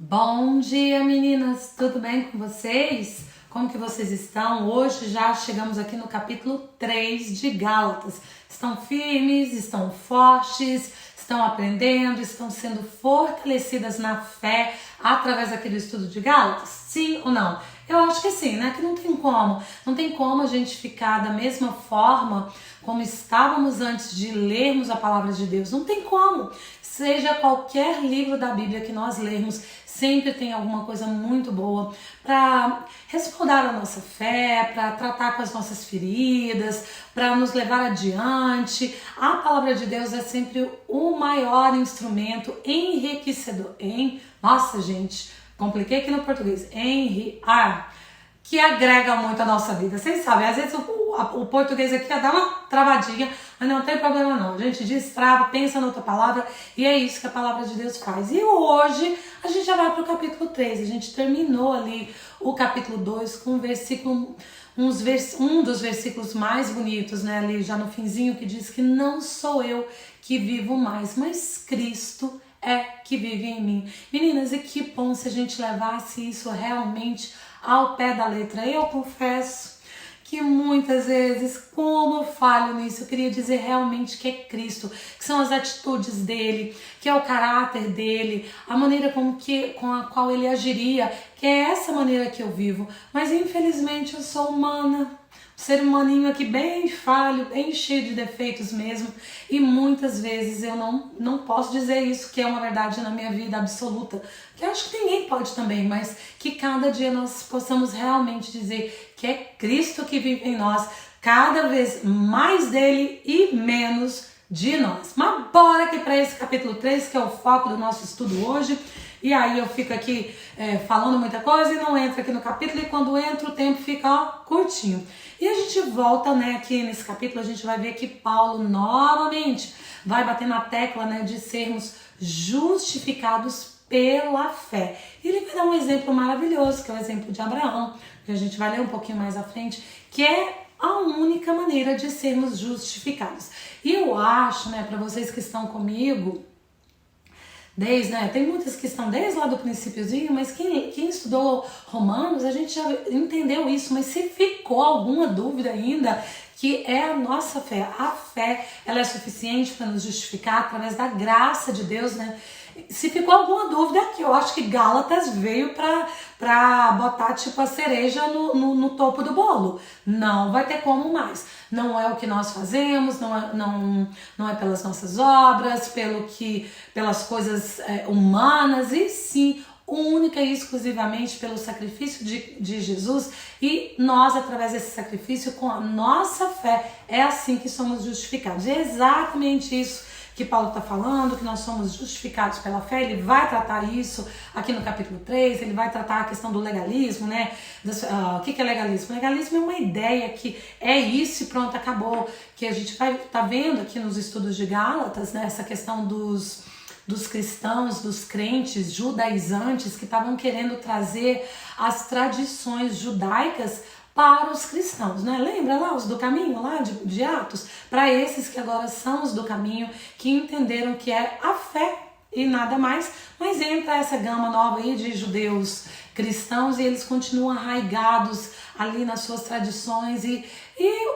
Bom dia, meninas! Tudo bem com vocês? Como que vocês estão? Hoje já chegamos aqui no capítulo 3 de Gálatas. Estão firmes, estão fortes, estão aprendendo, estão sendo fortalecidas na fé através aqui do estudo de Gálatas? Sim ou não? Eu acho que sim, né? Que não tem como a gente ficar da mesma forma como estávamos antes de lermos a palavra de Deus. Não tem como. Seja qualquer livro da Bíblia que nós lermos, sempre tem alguma coisa muito boa para respaldar a nossa fé, para tratar com as nossas feridas, para nos levar adiante. A palavra de Deus é sempre o maior instrumento enriquecedor. Nossa, gente, compliquei aqui no português. Que agrega muito a nossa vida. Vocês sabem, às vezes o português aqui dá uma travadinha, mas não tem problema não. A gente destrava, pensa na outra palavra e é isso que a palavra de Deus faz. E hoje a gente já vai para o capítulo 3. A gente terminou ali o capítulo 2 com um dos versículos mais bonitos, né? Ali já no finzinho, que diz que não sou eu que vivo mais, mas Cristo é que vive em mim. Meninas, e que bom se a gente levasse isso realmente ao pé da letra. Eu confesso que muitas vezes, como eu falho nisso, eu queria dizer realmente que é Cristo, que são as atitudes dele, que é o caráter dele, a maneira com a qual ele agiria, que é essa maneira que eu vivo. Mas infelizmente eu sou humana, ser humaninho aqui bem falho, bem cheio de defeitos mesmo, e muitas vezes eu não posso dizer isso que é uma verdade na minha vida absoluta, que eu acho que ninguém pode também, mas que cada dia nós possamos realmente dizer que é Cristo que vive em nós, cada vez mais dele e menos de nós. Mas bora aqui para esse capítulo 3, que é o foco do nosso estudo hoje. E aí eu fico aqui falando muita coisa e não entro aqui no capítulo, e quando entro o tempo fica curtinho. E a gente volta, né, aqui nesse capítulo, a gente vai ver que Paulo novamente vai bater na tecla, né, de sermos justificados pela fé. E ele vai dar um exemplo maravilhoso, que é o exemplo de Abraão, que a gente vai ler um pouquinho mais à frente, que é a única maneira de sermos justificados. E eu acho, né, para vocês que estão comigo, tem muitas que estão desde lá do princípiozinho, mas quem estudou Romanos, a gente já entendeu isso, mas se ficou alguma dúvida ainda, que é a nossa fé. A fé, ela é suficiente para nos justificar através da graça de Deus, né? Se ficou alguma dúvida aqui, eu acho que Gálatas veio pra botar tipo a cereja no topo do bolo. Não vai ter como mais. Não é o que nós fazemos, não é pelas nossas obras, pelas coisas humanas, e sim, única e exclusivamente pelo sacrifício de Jesus, e nós, através desse sacrifício, com a nossa fé, é assim que somos justificados. É exatamente isso que Paulo está falando, que nós somos justificados pela fé. Ele vai tratar isso aqui no capítulo 3, ele vai tratar a questão do legalismo, né? O que é legalismo? Legalismo é uma ideia que é isso e pronto, acabou. Que a gente vai estar vendo aqui nos estudos de Gálatas, né? Essa questão dos cristãos, dos crentes judaizantes que estavam querendo trazer as tradições judaicas para os cristãos, né? Lembra lá os do caminho, lá de Atos? Para esses que agora são os do caminho, que entenderam que é a fé e nada mais, mas entra essa gama nova aí de judeus cristãos e eles continuam arraigados ali nas suas tradições, e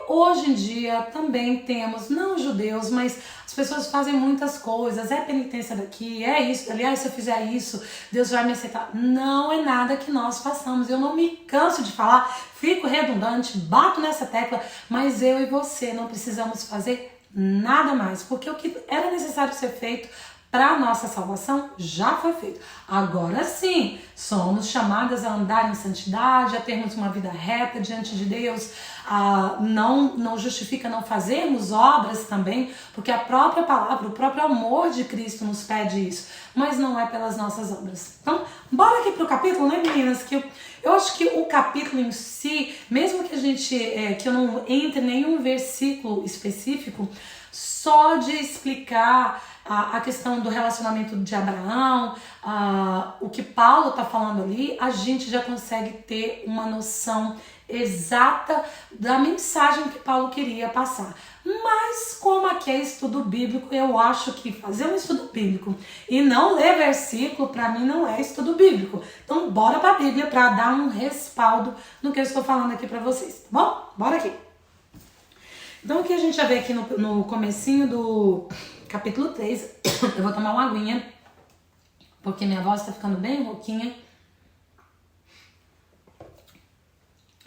hoje em dia também temos, não judeus, mas as pessoas fazem muitas coisas, é penitência daqui, é isso, aliás, se eu fizer isso, Deus vai me aceitar. Não é nada que nós façamos, eu não me canso de falar, fico redundante, bato nessa tecla, mas eu e você não precisamos fazer nada mais, porque o que era necessário ser feito para a nossa salvação já foi feito. Agora sim, somos chamadas a andar em santidade, a termos uma vida reta diante de Deus. Não justifica não fazermos obras também, porque a própria palavra, o próprio amor de Cristo nos pede isso, mas não é pelas nossas obras. Então, bora aqui pro capítulo, né, meninas? Que eu acho que o capítulo em si, mesmo que eu não entre em nenhum versículo específico, só de explicar a questão do relacionamento de Abraão, o que Paulo está falando ali, a gente já consegue ter uma noção exata da mensagem que Paulo queria passar. Mas como aqui é estudo bíblico, eu acho que fazer um estudo bíblico e não ler versículo, para mim não é estudo bíblico. Então bora para a Bíblia para dar um respaldo no que eu estou falando aqui para vocês, tá bom? Bora aqui. Então aqui a gente já vê aqui no comecinho do capítulo 3, eu vou tomar uma aguinha, porque minha voz está ficando bem rouquinha.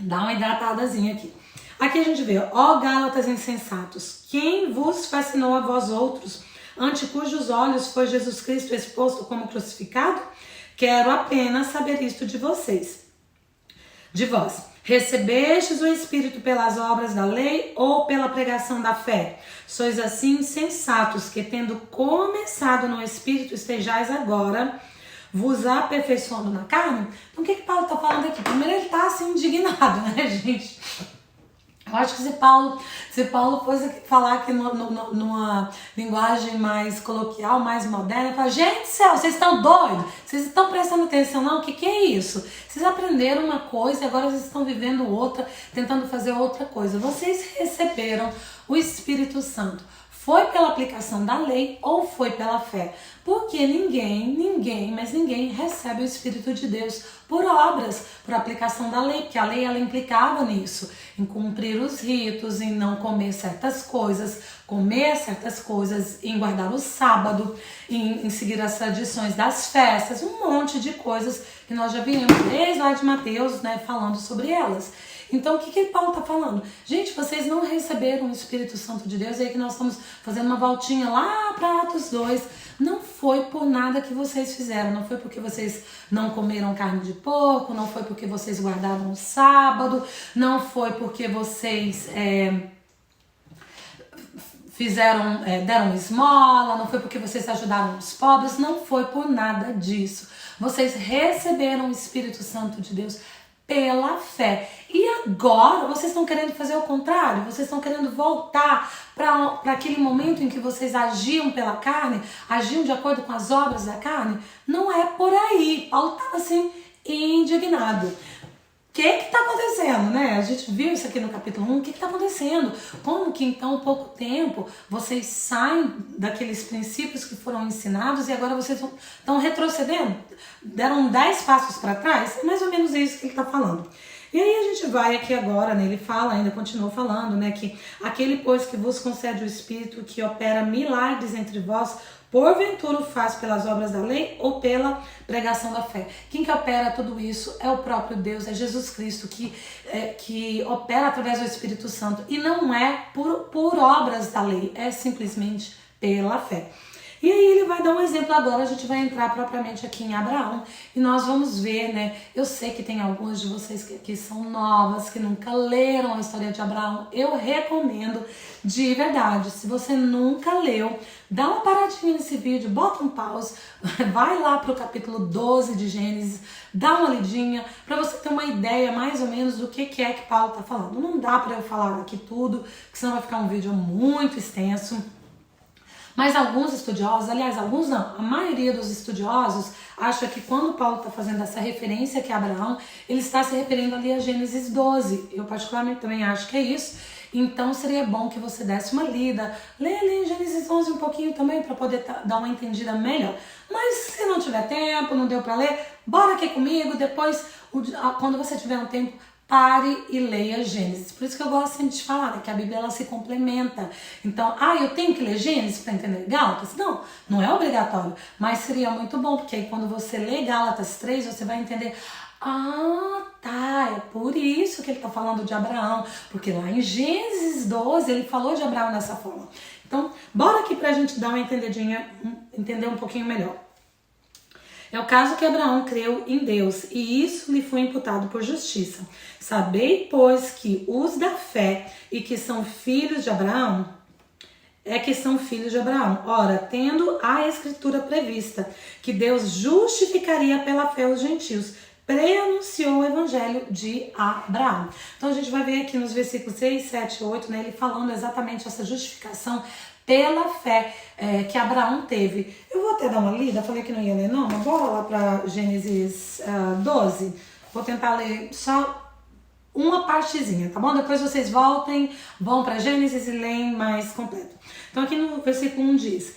Dá uma hidratadazinha aqui. Aqui a gente vê, ó Gálatas insensatos, quem vos fascinou a vós outros, ante cujos olhos foi Jesus Cristo exposto como crucificado? Quero apenas saber isto de vocês. De vós, recebestes o Espírito pelas obras da lei ou pela pregação da fé? Sois assim insensatos que, tendo começado no Espírito, estejais agora vos aperfeiçoando na carne? Então o que Paulo está falando aqui? Primeiro ele está assim indignado, né, gente? Eu acho que se Paulo fosse falar aqui numa linguagem mais coloquial, mais moderna, ele fala, gente do céu, vocês estão doidos? Vocês estão prestando atenção não? O que é isso? Vocês aprenderam uma coisa e agora vocês estão vivendo outra, tentando fazer outra coisa. Vocês receberam o Espírito Santo. Foi pela aplicação da lei ou foi pela fé? Porque ninguém recebe o Espírito de Deus por obras, por aplicação da lei, porque a lei ela implicava nisso, em cumprir os ritos, em não comer certas coisas, em guardar o sábado, em seguir as tradições das festas, um monte de coisas que nós já vimos desde lá de Mateus, né, falando sobre elas. Então, o que Paulo está falando? Gente, vocês não receberam o Espírito Santo de Deus, é aí que nós estamos fazendo uma voltinha lá para Atos 2. Não foi por nada que vocês fizeram, não foi porque vocês não comeram carne de porco, não foi porque vocês guardaram o sábado, não foi porque vocês deram esmola, não foi porque vocês ajudaram os pobres, não foi por nada disso. Vocês receberam o Espírito Santo de Deus pela fé. E agora vocês estão querendo fazer o contrário? Vocês estão querendo voltar para aquele momento em que vocês agiam pela carne, agiam de acordo com as obras da carne? Não é por aí. Paulo estava assim indignado. O que está acontecendo, né? A gente viu isso aqui no capítulo 1, o que está acontecendo? Como que então, em pouco tempo, vocês saem daqueles princípios que foram ensinados e agora vocês estão retrocedendo? Deram 10 passos para trás? É mais ou menos isso que ele está falando. E aí a gente vai aqui agora, né? Ele fala, ainda continua falando, né? Que aquele, pois, que vos concede o Espírito, que opera milagres entre vós, porventura o faz pelas obras da lei ou pela pregação da fé? Quem que opera tudo isso é o próprio Deus, é Jesus Cristo que opera através do Espírito Santo. E não é por obras da lei, é simplesmente pela fé. E aí ele vai dar um exemplo agora, a gente vai entrar propriamente aqui em Abraão e nós vamos ver, né? Eu sei que tem algumas de vocês que são novas, que nunca leram a história de Abraão. Eu recomendo de verdade, se você nunca leu, dá uma paradinha nesse vídeo, bota um pause, vai lá pro capítulo 12 de Gênesis, dá uma lidinha para você ter uma ideia mais ou menos do que é que Paulo tá falando. Não dá para eu falar aqui tudo, porque senão vai ficar um vídeo muito extenso. Mas alguns estudiosos, aliás, alguns não, a maioria dos estudiosos acha que quando Paulo está fazendo essa referência aqui a Abraão, ele está se referindo ali a Gênesis 12. Eu particularmente também acho que é isso. Então seria bom que você desse uma lida, lê ali Gênesis 11 um pouquinho também para poder dar uma entendida melhor. Mas se não tiver tempo, não deu para ler, bora aqui comigo, depois quando você tiver um tempo, pare e leia Gênesis. Por isso que eu gosto sempre de falar, né, que a Bíblia ela se complementa. Então, eu tenho que ler Gênesis para entender Gálatas? Não, não é obrigatório. Mas seria muito bom, porque aí quando você lê Gálatas 3, você vai entender... é por isso que ele está falando de Abraão. Porque lá em Gênesis 12, ele falou de Abraão dessa forma. Então, bora aqui pra gente dar uma entendidinha, entender um pouquinho melhor. É o caso que Abraão creu em Deus, e isso lhe foi imputado por justiça. Sabei, pois, que os da fé e que são filhos de Abraão, Ora, tendo a escritura prevista, que Deus justificaria pela fé os gentios, preanunciou o evangelho de Abraão. Então a gente vai ver aqui nos versículos 6, 7 e 8, né, ele falando exatamente essa justificação pela fé que Abraão teve. Eu vou até dar uma lida, falei que não ia ler não, mas bora lá para Gênesis 12. Vou tentar ler só uma partezinha, tá bom? Depois vocês vão para Gênesis e leem mais completo. Então aqui no versículo 1 diz: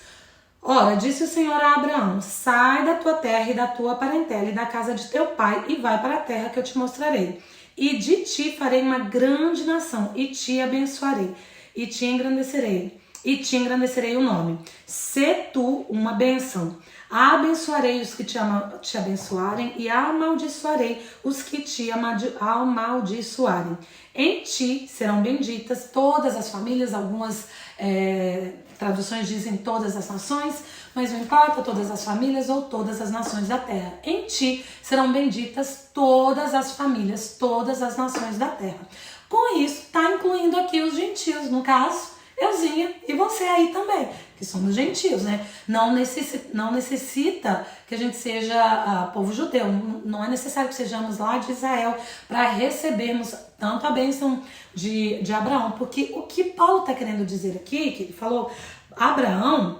Ora, disse o Senhor a Abraão, sai da tua terra e da tua parentela e da casa de teu pai e vai para a terra que eu te mostrarei. E de ti farei uma grande nação e te abençoarei e te engrandecerei o nome. Sê tu uma bênção. Abençoarei os que te abençoarem e amaldiçoarei os que te amaldiçoarem. Em ti serão benditas todas as famílias, algumas traduções dizem todas as nações, mas não importa, todas as famílias ou todas as nações da terra. Em ti serão benditas todas as famílias, todas as nações da terra. Com isso, está incluindo aqui os gentios, no caso, euzinha e você aí também, que somos gentios, né? Não necessita que a gente seja povo judeu, não é necessário que sejamos lá de Israel para recebermos tanto a bênção de Abraão, porque o que Paulo está querendo dizer aqui, que ele falou, Abraão,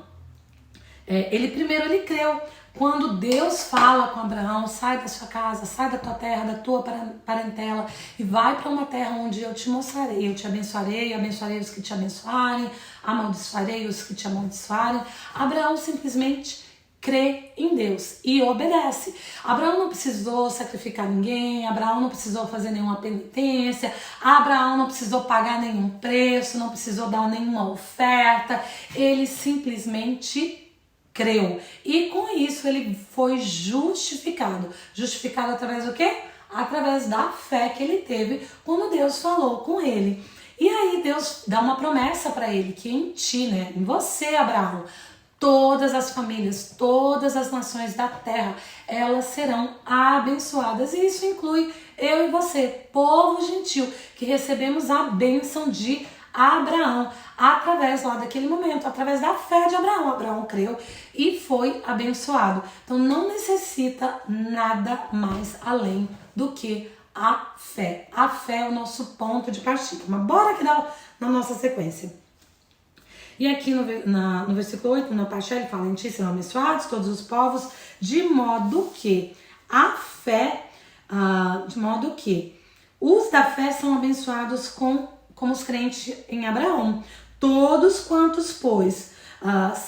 ele creu. Quando Deus fala com Abraão, sai da sua casa, sai da tua terra, da tua parentela e vai para uma terra onde eu te mostrarei, eu te abençoarei os que te abençoarem, amaldiçoarei os que te amaldiçoarem. Abraão simplesmente crê em Deus e obedece. Abraão não precisou sacrificar ninguém, Abraão não precisou fazer nenhuma penitência, Abraão não precisou pagar nenhum preço, não precisou dar nenhuma oferta, ele simplesmente creu. E com isso ele foi justificado. Justificado através do quê? Através da fé que ele teve quando Deus falou com ele. E aí Deus dá uma promessa para ele, que em ti, né, em você, Abraão, todas as famílias, todas as nações da terra, elas serão abençoadas. E isso inclui eu e você, povo gentil, que recebemos a bênção de Abraão, através lá daquele momento, através da fé de Abraão. Abraão creu e foi abençoado. Então não necessita nada mais além do que a fé. A fé é o nosso ponto de partida. Mas bora aqui na nossa sequência. E aqui no versículo 8, na parte ele fala, em ti serão abençoados todos os povos, de modo que os da fé são abençoados como os crentes em Abraão. Todos quantos, pois,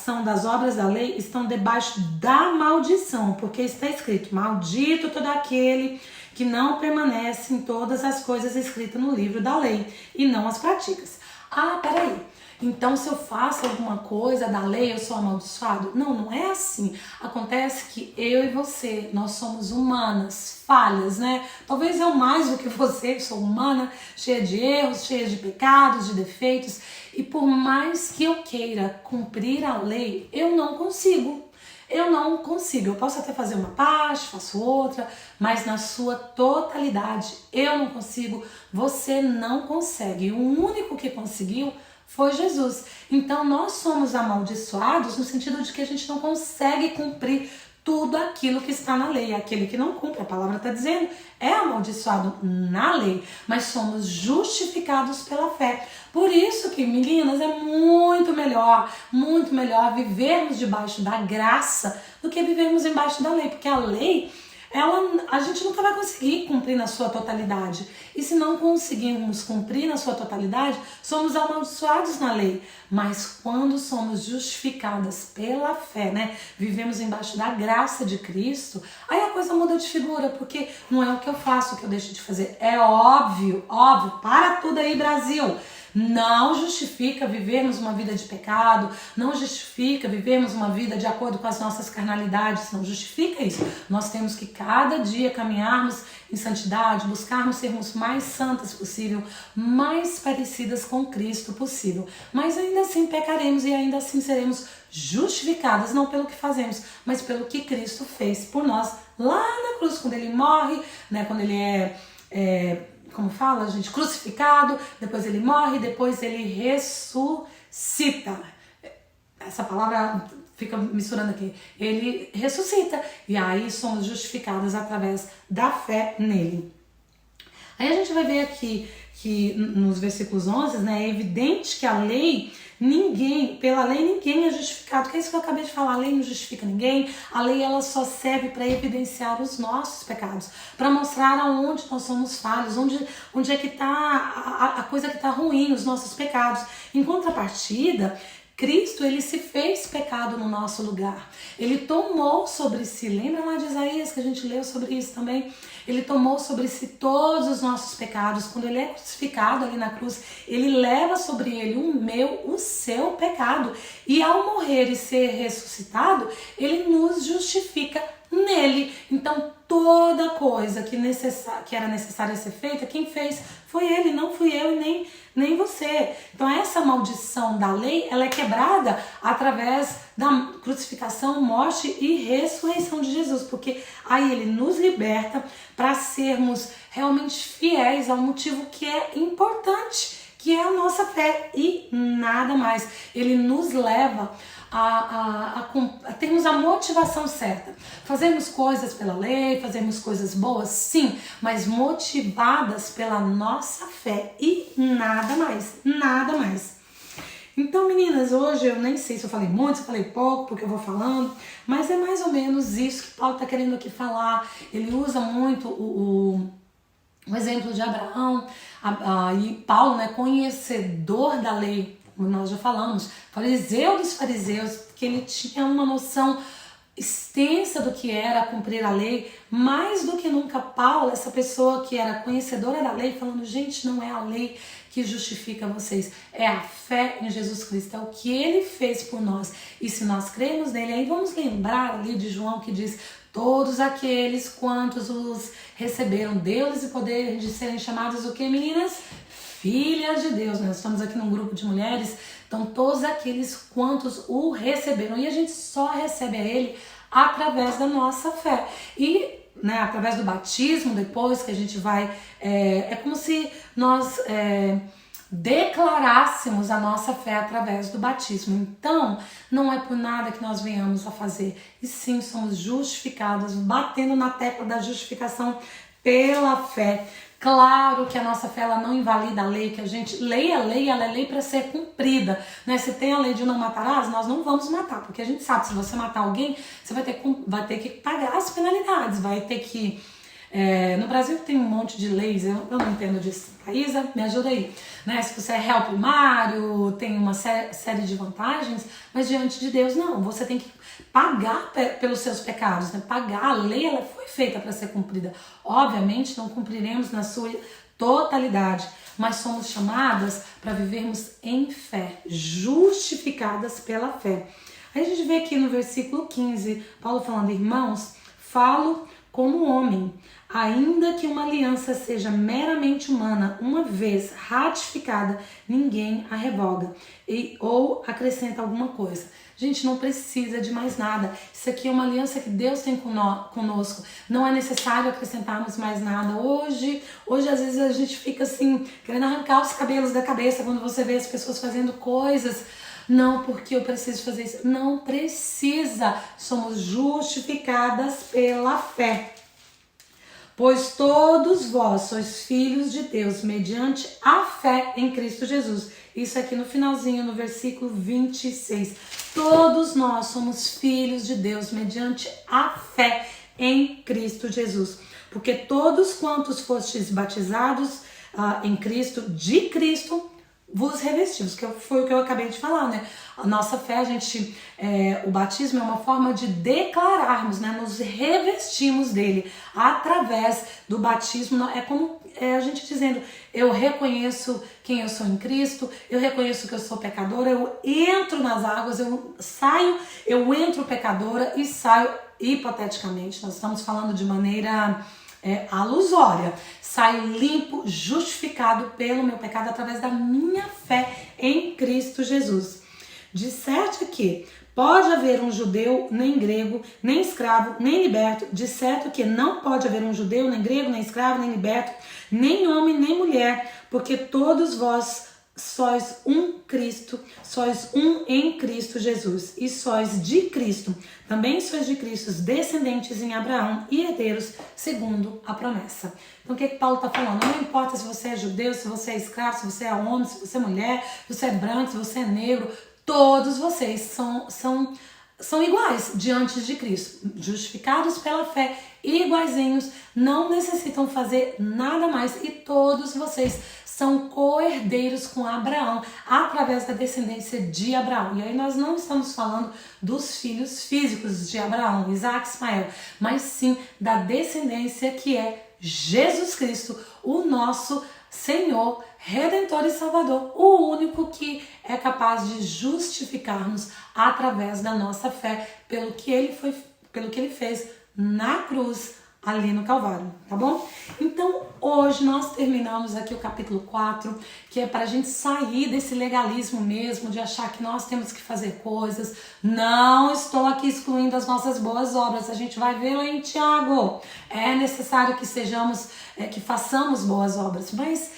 são das obras da lei, estão debaixo da maldição, porque está escrito, maldito todo aquele que não permanece em todas as coisas escritas no livro da lei e não as pratica. Peraí, então se eu faço alguma coisa da lei eu sou amaldiçoado? Não é assim. Acontece que eu e você, nós somos humanas, falhas, né? Talvez eu mais do que você, sou humana, cheia de erros, cheia de pecados, de defeitos, e por mais que eu queira cumprir a lei, eu não consigo. Eu posso até fazer uma parte, faço outra, mas na sua totalidade eu não consigo, você não consegue. O único que conseguiu foi Jesus. Então nós somos amaldiçoados no sentido de que a gente não consegue cumprir tudo aquilo que está na lei. Aquele que não cumpre, a palavra está dizendo, é amaldiçoado na lei, mas somos justificados pela fé. Por isso que, meninas, é muito melhor vivermos debaixo da graça do que vivermos embaixo da lei, porque a lei, a gente nunca vai conseguir cumprir na sua totalidade. E se não conseguirmos cumprir na sua totalidade, somos amaldiçoados na lei. Mas quando somos justificadas pela fé, né? Vivemos embaixo da graça de Cristo, aí a coisa muda de figura, porque não é o que eu faço, o que eu deixo de fazer. É óbvio, para tudo aí, Brasil. Não justifica vivermos uma vida de pecado, não justifica vivermos uma vida de acordo com as nossas carnalidades, não justifica isso. Nós temos que cada dia caminharmos em santidade, buscarmos sermos mais santas possível, mais parecidas com Cristo possível. Mas ainda assim pecaremos e ainda assim seremos justificadas, não pelo que fazemos, mas pelo que Cristo fez por nós lá na cruz, quando ele morre, né, quando ele como fala, gente, crucificado, depois ele morre, depois ele ressuscita. Essa palavra fica misturando aqui. Ele ressuscita e aí somos justificadas através da fé nele. Aí a gente vai ver aqui que nos versículos 11, né, é evidente que a lei, pela lei ninguém é justificado, que é isso que eu acabei de falar, a lei não justifica ninguém, a lei ela só serve para evidenciar os nossos pecados, para mostrar aonde nós somos falhos, onde é que está a coisa que está ruim, os nossos pecados. Em contrapartida, Cristo, ele se fez pecado no nosso lugar. Ele tomou sobre si, lembra lá de Isaías que a gente leu sobre isso também? Ele tomou sobre si todos os nossos pecados. Quando ele é crucificado ali na cruz, ele leva sobre ele o seu pecado. E ao morrer e ser ressuscitado, ele nos justifica nele. Então toda coisa que era necessária ser feita, quem fez foi ele, não fui eu e nem você. Então essa maldição da lei, ela é quebrada através da crucificação, morte e ressurreição de Jesus, porque aí ele nos liberta para sermos realmente fiéis ao motivo que é importante, que é a nossa fé e nada mais. Ele nos leva a termos a motivação certa. Fazemos coisas pela lei, fazemos coisas boas, sim, mas motivadas pela nossa fé e nada mais, nada mais. Então, meninas, hoje eu nem sei se eu falei muito, se eu falei pouco, porque eu vou falando, mas é mais ou menos isso que Paulo está querendo aqui falar. Ele usa muito o exemplo de Abraão, e Paulo, né, conhecedor da lei, como nós já falamos, fariseu dos fariseus, que ele tinha uma noção extensa do que era cumprir a lei, mais do que nunca Paulo, essa pessoa que era conhecedora da lei, falando, gente, não é a lei que justifica vocês, é a fé em Jesus Cristo, é o que ele fez por nós, e se nós cremos nele, aí vamos lembrar ali de João que diz, todos aqueles quantos os receberam, Deus e poder de serem chamados o que, meninas? Filhas de Deus. Nós estamos aqui num grupo de mulheres, então todos aqueles quantos o receberam, e a gente só recebe a ele através da nossa fé, e né, através do batismo, depois que a gente vai, é como se nós declarássemos a nossa fé através do batismo. Então, não é por nada que nós venhamos a fazer, e sim somos justificados, batendo na tecla da justificação pela fé. Claro que a nossa fé ela não invalida a lei, que a gente leia a lei, ela é lei para ser cumprida, né? Se tem a lei de não matarás, nós não vamos matar, porque a gente sabe, se você matar alguém, você vai ter que pagar as penalidades, vai ter que... no Brasil tem um monte de leis, eu não entendo disso. Isa, me ajuda aí. Né? Se você é réu primário, tem uma série de vantagens, mas diante de Deus não, você tem que pagar pelos seus pecados, né? Pagar, a lei ela foi feita para ser cumprida. Obviamente não cumpriremos na sua totalidade, mas somos chamadas para vivermos em fé, justificadas pela fé. Aí a gente vê aqui no versículo 15, Paulo falando, irmãos, falo como homem, ainda que uma aliança seja meramente humana, uma vez ratificada, ninguém a revoga ou acrescenta alguma coisa. Gente, não precisa de mais nada. Isso aqui é uma aliança que Deus tem conosco. Não é necessário acrescentarmos mais nada. Hoje às vezes a gente fica assim, querendo arrancar os cabelos da cabeça quando você vê as pessoas fazendo coisas. Não, porque eu preciso fazer isso. Não precisa. Somos justificadas pela fé. Pois todos vós sois filhos de Deus, mediante a fé em Cristo Jesus. Isso aqui no finalzinho, no versículo 26. Todos nós somos filhos de Deus, mediante a fé em Cristo Jesus. Porque todos quantos fostes batizados em Cristo, de Cristo, vos revestimos, que foi o que eu acabei de falar, né? A nossa fé, o batismo é uma forma de declararmos, né? Nos revestimos dele através do batismo. É como a gente dizendo, eu reconheço quem eu sou em Cristo, eu reconheço que eu sou pecadora, eu entro nas águas, eu entro pecadora e saio hipoteticamente. Nós estamos falando de maneira... alusória, saio limpo, justificado pelo meu pecado através da minha fé em Cristo Jesus. Disserte que pode haver um judeu, nem grego, nem escravo, nem liberto. Disserto que não pode haver um judeu, nem grego, nem escravo, nem liberto, nem homem, nem mulher, porque todos vós sois um Cristo, sois um em Cristo Jesus, e sois de Cristo. Também sois de Cristo, descendentes em Abraão e herdeiros segundo a promessa. Então o que Paulo está falando? Não importa se você é judeu, se você é escravo, se você é homem, se você é mulher, se você é branco, se você é negro, todos vocês são iguais diante de Cristo, justificados pela fé, iguaizinhos, não necessitam fazer nada mais, e todos vocês são co-herdeiros com Abraão, através da descendência de Abraão. E aí nós não estamos falando dos filhos físicos de Abraão, Isaac e Ismael, mas sim da descendência que é Jesus Cristo, o nosso Senhor, Redentor e Salvador, o único que é capaz de justificar-nos através da nossa fé, pelo que ele fez na cruz, ali no Calvário, tá bom? Então, hoje nós terminamos aqui o capítulo 4, que é para a gente sair desse legalismo mesmo, de achar que nós temos que fazer coisas. Não estou aqui excluindo as nossas boas obras, a gente vai ver lá em Tiago. É necessário que façamos boas obras, mas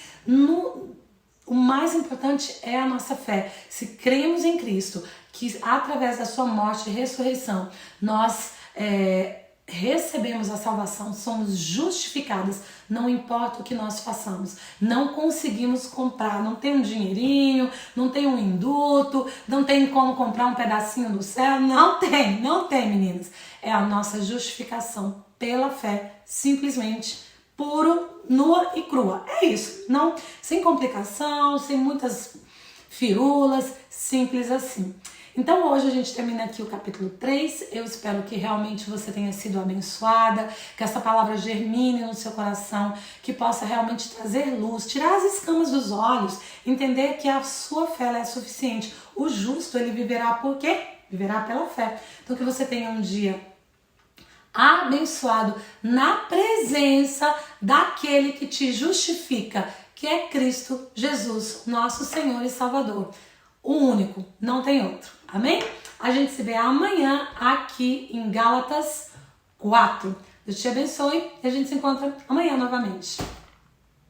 o mais importante é a nossa fé. Se cremos em Cristo, que através da sua morte e ressurreição, nós recebemos a salvação, somos justificadas, não importa o que nós façamos. Não conseguimos comprar, não tem um dinheirinho, não tem um induto, não tem como comprar um pedacinho do céu, não tem, meninas. É a nossa justificação pela fé, simplesmente, puro, nua e crua. É isso, não, sem complicação, sem muitas firulas, simples assim. Então hoje a gente termina aqui o capítulo 3, eu espero que realmente você tenha sido abençoada, que essa palavra germine no seu coração, que possa realmente trazer luz, tirar as escamas dos olhos, entender que a sua fé é suficiente. O justo, ele viverá por quê? Viverá pela fé. Então que você tenha um dia abençoado na presença daquele que te justifica, que é Cristo Jesus, nosso Senhor e Salvador. O único, não tem outro. Amém? A gente se vê amanhã aqui em Gálatas 4. Deus te abençoe e a gente se encontra amanhã novamente.